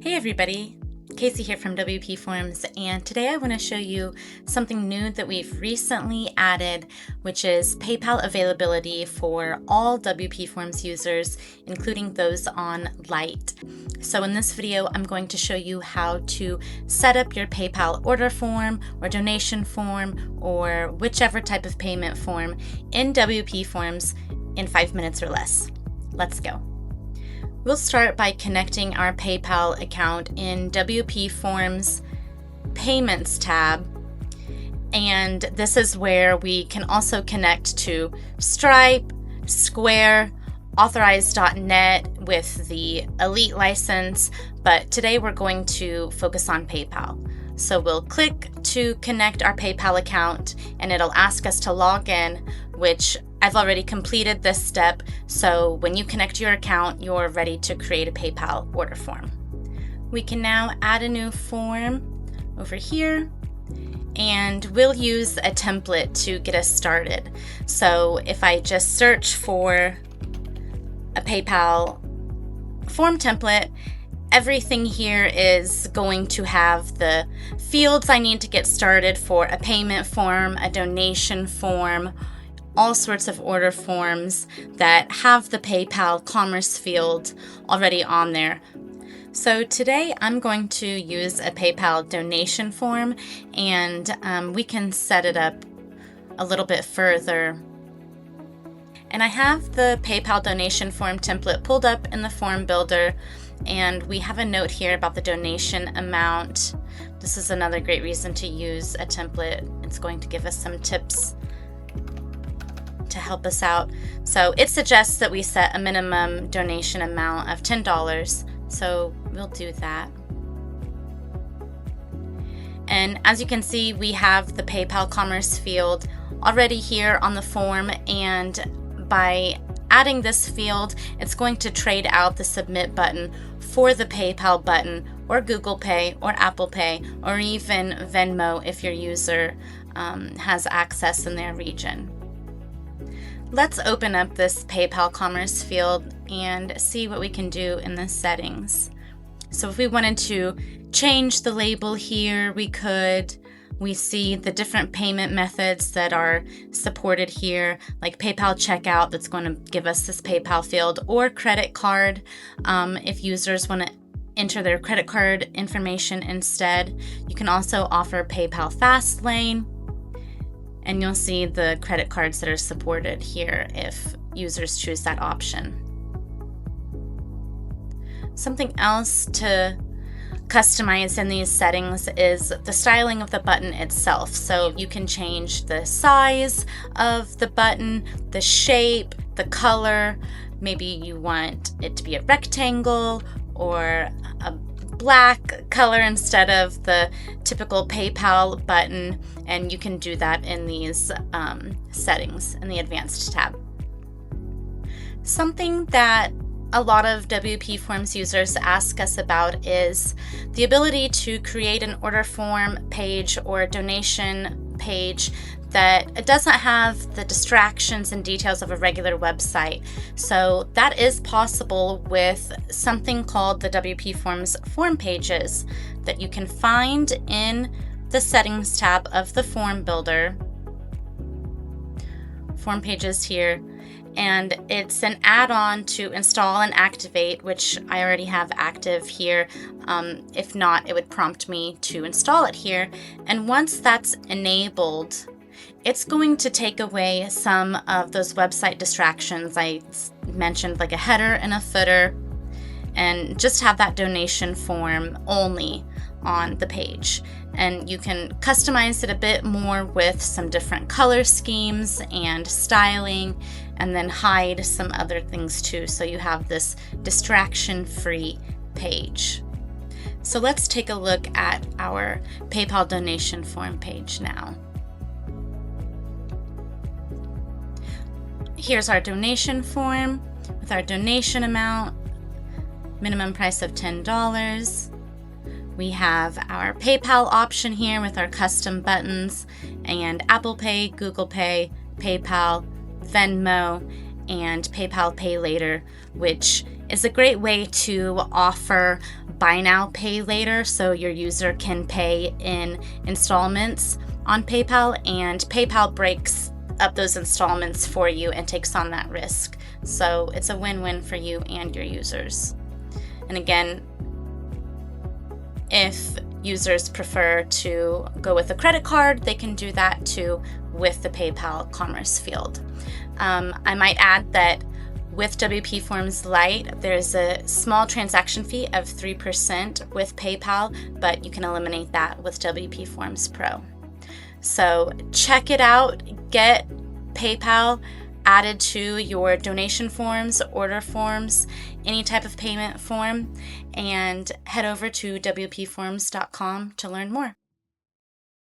Hey everybody, Casey here from WPForms, and today I want to show you something new that we've recently added, which is PayPal availability for all WPForms users, including those on Lite. So in this video, I'm going to show you how to set up your PayPal order form or donation form or whichever type of payment form in WPForms in 5 minutes or less. Let's go. We'll start by connecting our PayPal account in WPForms Payments tab, and this is where we can also connect to Stripe, Square, Authorize.net with the Elite license, but today we're going to focus on PayPal. So we'll click to connect our PayPal account, and it'll ask us to log in, which I've already completed this step, so when you connect your account, you're ready to create a PayPal order form. We can now add a new form over here, and we'll use a template to get us started. So if I just search for a PayPal form template, everything here is going to have the fields I need to get started for a payment form, a donation form, all sorts of order forms that have the PayPal commerce field already on there. So today I'm going to use a PayPal donation form, and we can set it up a little bit further. And I have the PayPal donation form template pulled up in the form builder, and we have a note here about the donation amount. This is another great reason to use a template. It's going to give us some tips to help us out. So it suggests that we set a minimum donation amount of $10, so we'll do that. And as you can see, we have the PayPal commerce field already here on the form, and by adding this field, it's going to trade out the submit button for the PayPal button or Google Pay or Apple Pay or even Venmo if your user has access in their region. Let's open up this PayPal commerce field and see what we can do in the settings. So if we wanted to change the label here, we could. We see the different payment methods that are supported here, like PayPal checkout, that's going to give us this PayPal field, or credit card if users want to enter their credit card information instead. You can also offer PayPal Fastlane, and you'll see the credit cards that are supported here if users choose that option. Something else to customize in these settings is the styling of the button itself. So you can change the size of the button, the shape, the color. Maybe you want it to be a rectangle or a black color instead of the typical PayPal button, and you can do that in these settings in the advanced tab. Something that a lot of WPForms users ask us about is the ability to create an order form page or a donation page that doesn't have the distractions and details of a regular website. So that is possible with something called the WPForms form pages that you can find in the settings tab of the form builder. Form pages here. And it's an add-on to install and activate, which I already have active here. If not, it would prompt me to install it here. And once that's enabled, it's going to take away some of those website distractions I mentioned, like a header and a footer, and just have that donation form only on the page. And you can customize it a bit more with some different color schemes and styling, and then hide some other things too, so you have this distraction-free page. So let's take a look at our PayPal donation form page now. Here's our donation form with our donation amount, minimum price of $10. We have our PayPal option here with our custom buttons, and Apple Pay, Google Pay, PayPal, Venmo, and PayPal Pay Later, which is a great way to offer buy now, pay later, so your user can pay in installments on PayPal, and PayPal breaks up those installments for you and takes on that risk. So it's a win-win for you and your users. And again, if users prefer to go with a credit card, they can do that too with the PayPal Commerce field. I might add that with WP Lite, there's a small transaction fee of 3% with PayPal, but you can eliminate that with WP Forms Pro. So check it out. Get PayPal added to your donation forms, order forms, any type of payment form, and head over to WPForms.com to learn more.